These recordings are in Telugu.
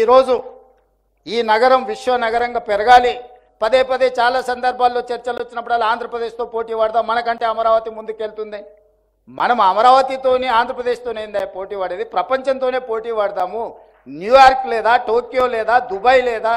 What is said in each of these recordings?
ఈరోజు ఈ నగరం విశ్వ నగరంగా పెరగాలి. పదే పదే చాలా సందర్భాల్లో చర్చలు వచ్చినప్పుడు ఆంధ్రప్రదేశ్తో పోటీ పడదాం, మనకంటే అమరావతి ముందుకెళ్తుంది. మనం అమరావతితోని ఆంధ్రప్రదేశ్తోనే పోటీ పడేది, ప్రపంచంతోనే పోటీ పడదాము. న్యూయార్క్ లేదా, టోక్యో లేదా, దుబాయ్ లేదా,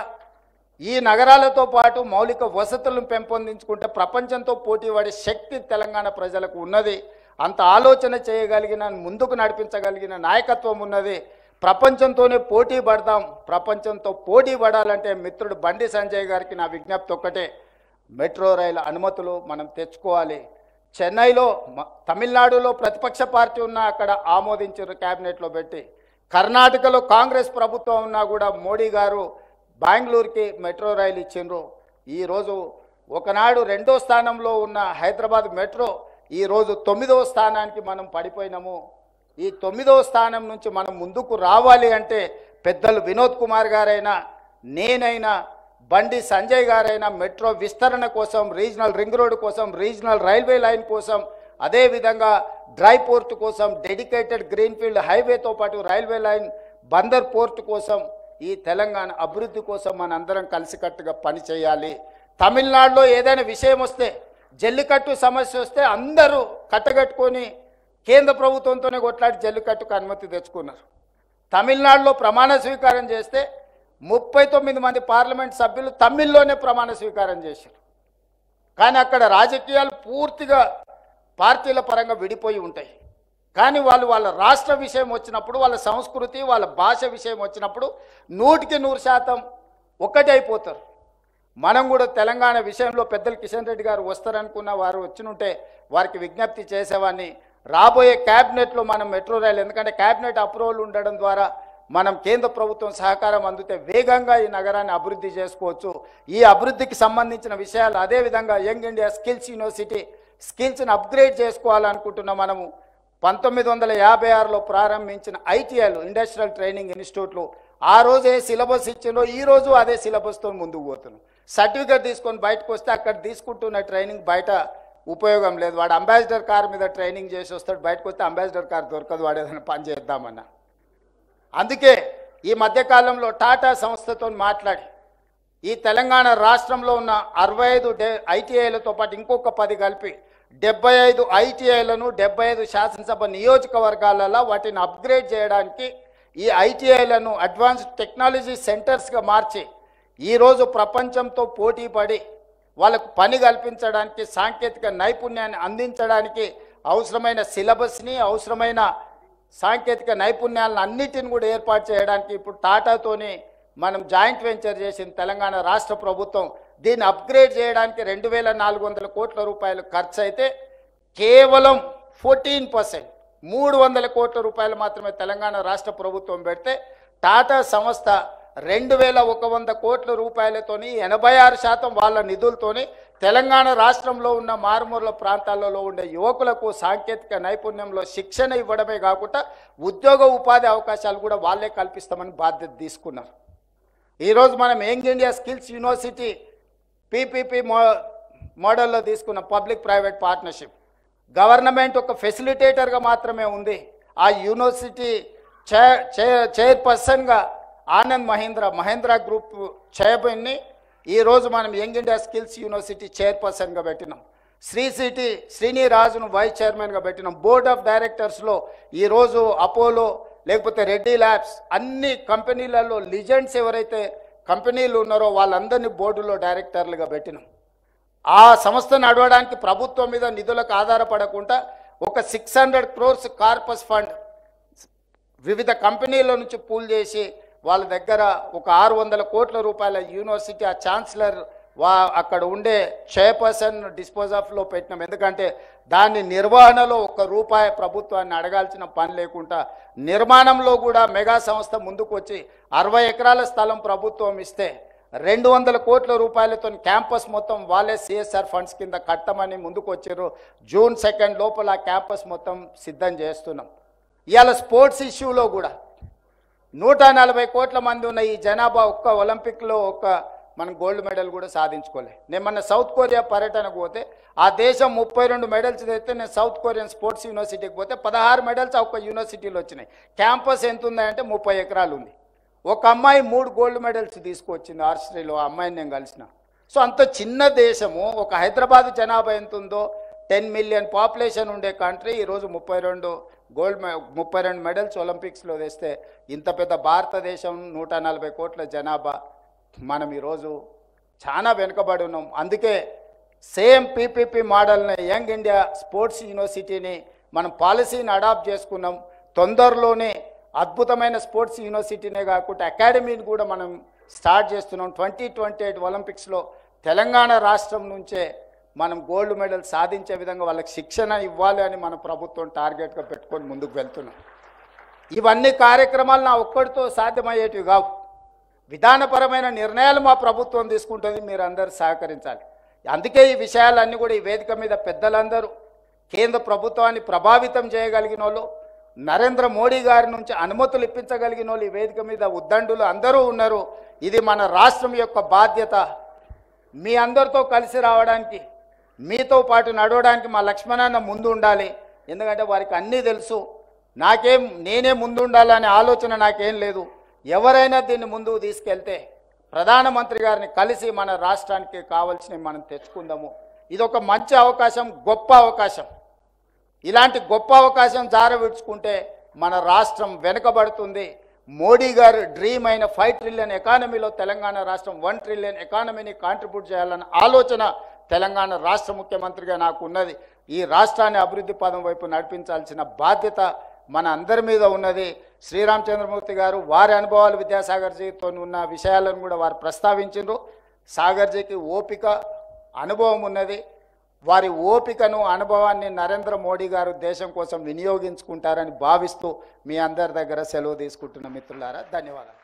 ఈ నగరాలతో పాటు మౌలిక వసతులను పెంపొందించుకుంటే ప్రపంచంతో పోటీ పడే శక్తి తెలంగాణ ప్రజలకు ఉన్నది. అంత ఆలోచన చేయగలిగిన, ముందుకు నడిపించగలిగిన నాయకత్వం ఉన్నది. ప్రపంచంతోనే పోటీ పడదాం. ప్రపంచంతో పోటీ పడాలంటే మిత్రుడు బండి సంజయ్ గారికి నా విజ్ఞప్తి ఒక్కటే, మెట్రో రైలు అనుమతులు మనం తెచ్చుకోవాలి. చెన్నైలో, తమిళనాడులో ప్రతిపక్ష పార్టీ ఉన్నా అక్కడ ఆమోదించారు క్యాబినెట్లో పెట్టి. కర్ణాటకలో కాంగ్రెస్ ప్రభుత్వం ఉన్నా కూడా మోడీ గారు బెంగళూరుకి మెట్రో రైలు ఇచ్చిండ్రు. ఈరోజు ఒకనాడు 2వ స్థానంలో ఉన్న హైదరాబాద్ మెట్రో ఈరోజు 9వ స్థానానికి మనం పడిపోయినాము. ఈ 9వ స్థానం నుంచి మనం ముందుకు రావాలి అంటే పెద్దలు వినోద్ కుమార్ గారైనా, నేనైనా, బండి సంజయ్ గారైనా మెట్రో విస్తరణ కోసం, రీజనల్ రింగ్ రోడ్ కోసం, రీజనల్ రైల్వే లైన్ కోసం, అదేవిధంగా డ్రై పోర్ట్ కోసం, డెడికేటెడ్ గ్రీన్ఫీల్డ్ హైవేతో పాటు రైల్వే లైన్, బందర్ పోర్ట్ కోసం, ఈ తెలంగాణ అభివృద్ధి కోసం మనందరం కలిసికట్టుగా పనిచేయాలి. తమిళనాడులో ఏదైనా విషయం వస్తే, జల్లికట్టు సమస్య వస్తే అందరూ కట్టగట్టుకొని కేంద్ర ప్రభుత్వంతోనే కొట్లాడి జల్లికట్టుకు అనుమతి తెచ్చుకున్నారు. తమిళనాడులో ప్రమాణ స్వీకారం చేస్తే 39 మంది పార్లమెంట్ సభ్యులు తమిళ్లోనే ప్రమాణ స్వీకారం చేశారు. కానీ అక్కడ రాజకీయాలు పూర్తిగా పార్టీల పరంగా విడిపోయి ఉంటాయి. కానీ వాళ్ళ రాష్ట్ర విషయం వచ్చినప్పుడు, వాళ్ళ సంస్కృతి, వాళ్ళ భాష విషయం వచ్చినప్పుడు 100% ఒకటే అయిపోతారు. మనం కూడా తెలంగాణ విషయంలో పెద్దలు కిషన్ రెడ్డి గారు వస్తారనుకున్న వారు వచ్చినుంటే వారికి విజ్ఞప్తి చేసేవాడిని. రాబోయే క్యాబినెట్లో మనం మెట్రో రైలు, ఎందుకంటే క్యాబినెట్ అప్రూవల్ ఉండడం ద్వారా మనం కేంద్ర ప్రభుత్వం సహకారం అందితే వేగంగా ఈ నగరాన్ని అభివృద్ధి చేసుకోవచ్చు. ఈ అభివృద్ధికి సంబంధించిన విషయాలు, అదేవిధంగా యంగ్ ఇండియా స్కిల్స్ యూనివర్సిటీ, స్కిల్స్ని అప్గ్రేడ్ చేసుకోవాలనుకుంటున్నాం. మనము 1956లో ప్రారంభించిన ఐటీఐలు, ఇండస్ట్రియల్ ట్రైనింగ్ ఇన్స్టిట్యూట్లు, ఆ రోజు ఏ సిలబస్ ఇచ్చిందో ఈరోజు అదే సిలబస్తో ముందుకు పోతున్నాం. సర్టిఫికేట్ తీసుకొని బయటకు వస్తే అక్కడ తీసుకుంటున్న ట్రైనింగ్ బయట ఉపయోగం లేదు. వాడు అంబాసిడర్ కార్ మీద ట్రైనింగ్ చేసి వస్తాడు, బయటకు వస్తే అంబాసిడర్ కార్ దొరకదు, వాడు ఏదైనా పని చేద్దామన్నా. అందుకే ఈ మధ్యకాలంలో టాటా సంస్థతో మాట్లాడి ఈ తెలంగాణ రాష్ట్రంలో ఉన్న 65 ఐటీఐలతో పాటు ఇంకొక 10 కలిపి 75 ఐటీఐలను 75 శాసనసభ నియోజకవర్గాలలో వాటిని అప్గ్రేడ్ చేయడానికి, ఈ ఐటీఐలను అడ్వాన్స్డ్ టెక్నాలజీ సెంటర్స్గా మార్చి ఈరోజు ప్రపంచంతో పోటీ పడి వాళ్ళకు పని కల్పించడానికి, సాంకేతిక నైపుణ్యాన్ని అందించడానికి అవసరమైన సిలబస్ని, అవసరమైన సాంకేతిక నైపుణ్యాలను అన్నిటిని కూడా ఏర్పాటు చేయడానికి ఇప్పుడు టాటాతోని మనం జాయింట్ వెంచర్ చేసిన తెలంగాణ రాష్ట్ర ప్రభుత్వం. దీన్ని అప్గ్రేడ్ చేయడానికి 2400 కోట్ల రూపాయలు ఖర్చు అయితే కేవలం 14% 300 కోట్ల రూపాయలు మాత్రమే తెలంగాణ రాష్ట్ర ప్రభుత్వం పెడితే, టాటా సంస్థ 2100 కోట్ల రూపాయలతోని 86% వాళ్ళ నిధులతోని తెలంగాణ రాష్ట్రంలో ఉన్న మారుమూల ప్రాంతాలలో ఉండే యువకులకు సాంకేతిక నైపుణ్యంలో శిక్షణ ఇవ్వడమే కాకుండా ఉద్యోగ ఉపాధి అవకాశాలు కూడా వాళ్ళే కల్పిస్తామని బాధ్యత తీసుకున్నారు. ఈరోజు మనం young India skills university PPP మోడల్లో తీసుకున్న పబ్లిక్ ప్రైవేట్ పార్ట్నర్షిప్. గవర్నమెంట్ ఒక ఫెసిలిటేటర్గా మాత్రమే ఉంది. ఆ యూనివర్సిటీ చైర్పర్సన్గా ఆనంద్ మహేంద్ర గ్రూప్ చైర్మన్ని ఈరోజు మనం యంగ్ ఇండియా స్కిల్స్ యూనివర్సిటీ చైర్పర్సన్గా పెట్టినాం. శ్రీనిరాజును వైస్ చైర్మన్గా పెట్టినాం. బోర్డ్ ఆఫ్ డైరెక్టర్స్లో ఈరోజు అపోలో, లేకపోతే రెడ్డి ల్యాబ్స్, అన్ని కంపెనీలలో లిజెండ్స్ ఎవరైతే కంపెనీలు ఉన్నారో వాళ్ళందరినీ బోర్డులో డైరెక్టర్లుగా పెట్టినాం. ఆ సంస్థ నడవడానికి ప్రభుత్వం మీద నిధులకు ఆధారపడకుండా ఒక 600 crores కార్పస్ ఫండ్ వివిధ కంపెనీల నుంచి పూల్ చేసి వాళ్ళ దగ్గర ఒక 600 కోట్ల రూపాయల యూనివర్సిటీ, ఆ ఛాన్సలర్ అక్కడ ఉండే చైర్పర్సన్ డిస్పోజాఫ్లో పెట్టినాం. ఎందుకంటే దాని నిర్వహణలో ₹1 ప్రభుత్వాన్ని అడగాల్సిన పని లేకుండా, నిర్మాణంలో కూడా మెగా సంస్థ ముందుకు వచ్చి 60 ఎకరాల స్థలం ప్రభుత్వం ఇస్తే 200 కోట్ల రూపాయలతో క్యాంపస్ మొత్తం వాళ్ళే సిఎస్ఆర్ ఫండ్స్ కింద కట్టమని ముందుకు వచ్చారు. June 2 లోపల క్యాంపస్ మొత్తం సిద్ధం చేస్తున్నాం. ఇవాళ స్పోర్ట్స్ ఇష్యూలో కూడా 140 కోట్ల మంది ఉన్న ఈ జనాభా ఒక్క ఒలింపిక్లో మనం గోల్డ్ మెడల్ కూడా సాధించుకోలే. నేను మొన్న సౌత్ కొరియా పర్యటనకు పోతే ఆ దేశం 32 మెడల్స్ తెస్తే, నేను సౌత్ కొరియన్ స్పోర్ట్స్ యూనివర్సిటీకి పోతే 16 మెడల్స్ ఒక్క యూనివర్సిటీలో వచ్చినాయి. క్యాంపస్ ఎంత ఉందంటే 30 ఎకరాలు ఉంది. ఒక అమ్మాయి 3 గోల్డ్ మెడల్స్ తీసుకొచ్చింది ఆర్చరీలో. ఆ అమ్మాయిని నేను కలిసిన. సో అంత చిన్న దేశము, ఒక హైదరాబాద్ జనాభా ఎంత ఉందో 10 మిలియన్ పాపులేషన్ ఉండే కంట్రీ ఈరోజు 32 మెడల్స్ ఒలింపిక్స్లో తెస్తే, ఇంత పెద్ద భారతదేశం 140 కోట్ల జనాభా, మనం ఈరోజు చాలా వెనుకబడి ఉన్నాం. అందుకే సేమ్ పీపీపీ మోడల్ని, యంగ్ ఇండియా స్పోర్ట్స్ యూనివర్సిటీని మనం పాలసీని అడాప్ట్ చేసుకున్నాం. తొందరలోనే అద్భుతమైన స్పోర్ట్స్ యూనివర్సిటీనే కాకుండా అకాడమీని కూడా మనం స్టార్ట్ చేస్తున్నాం. 2028 ఒలింపిక్స్లో తెలంగాణ రాష్ట్రం నుంచే మనం గోల్డ్ మెడల్ సాధించే విధంగా వాళ్ళకి శిక్షణ ఇవ్వాలి అని మన ప్రభుత్వం టార్గెట్గా పెట్టుకొని ముందుకు వెళ్తున్నాం. ఇవన్నీ కార్యక్రమాలు నా ఒక్కడితో సాధ్యమయ్యేటివి కావు. విధానపరమైన నిర్ణయాలు మా ప్రభుత్వం తీసుకుంటుంది, మీరు అందరూ సహకరించాలి. అందుకే ఈ విషయాలన్నీ కూడా ఈ వేదిక మీద పెద్దలందరూ, కేంద్ర ప్రభుత్వాన్ని ప్రభావితం చేయగలిగిన వాళ్ళు, నరేంద్ర మోడీ గారి నుంచి అనుమతులు ఇప్పించగలిగిన వాళ్ళు ఈ వేదిక మీద ఉద్దండులు అందరూ ఉన్నారు. ఇది మన రాష్ట్రం యొక్క బాధ్యత. మీ అందరితో కలిసి రావడానికి, మీతో పాటు నడవడానికి మా లక్ష్మణన్న ముందు ఉండాలి. ఎందుకంటే వారికి అన్నీ తెలుసు. నేనే ముందు ఉండాలనే ఆలోచన నాకేం లేదు. ఎవరైనా దీన్ని ముందుకు తీసుకెళ్తే ప్రధానమంత్రి గారిని కలిసి మన రాష్ట్రానికి కావాల్సినవి మనం తెచ్చుకుందాము. ఇది ఒక మంచి అవకాశం, గొప్ప అవకాశం. ఇలాంటి గొప్ప అవకాశం జారవిడ్చుకుంటే మన రాష్ట్రం వెనుకబడుతుంది. మోడీ గారు డ్రీమ్ అయిన 5 ట్రిలియన్ ఎకానమీలో తెలంగాణ రాష్ట్రం 1 ట్రిలియన్ ఎకానమీని కాంట్రిబ్యూట్ చేయాలన్న ఆలోచన తెలంగాణ రాష్ట్ర ముఖ్యమంత్రిగా నాకు ఉన్నది. ఈ రాష్ట్రాన్ని అభివృద్ధి పదం వైపు నడిపించాల్సిన బాధ్యత మన అందరి మీద ఉన్నది. శ్రీరామచంద్రమూర్తి గారు వారి అనుభవాలు విద్యాసాగర్జీతో ఉన్న విషయాలను కూడా వారు ప్రస్తావించారు. సాగర్జీకి ఓపిక, అనుభవం ఉన్నది. వారి ఓపికను, అనుభవాన్ని నరేంద్ర మోడీ గారు దేశం కోసం వినియోగించుకుంటారని భావిస్తూ మీ అందరి దగ్గర సెలవు తీసుకుంటున్న మిత్రులారా, ధన్యవాదాలు.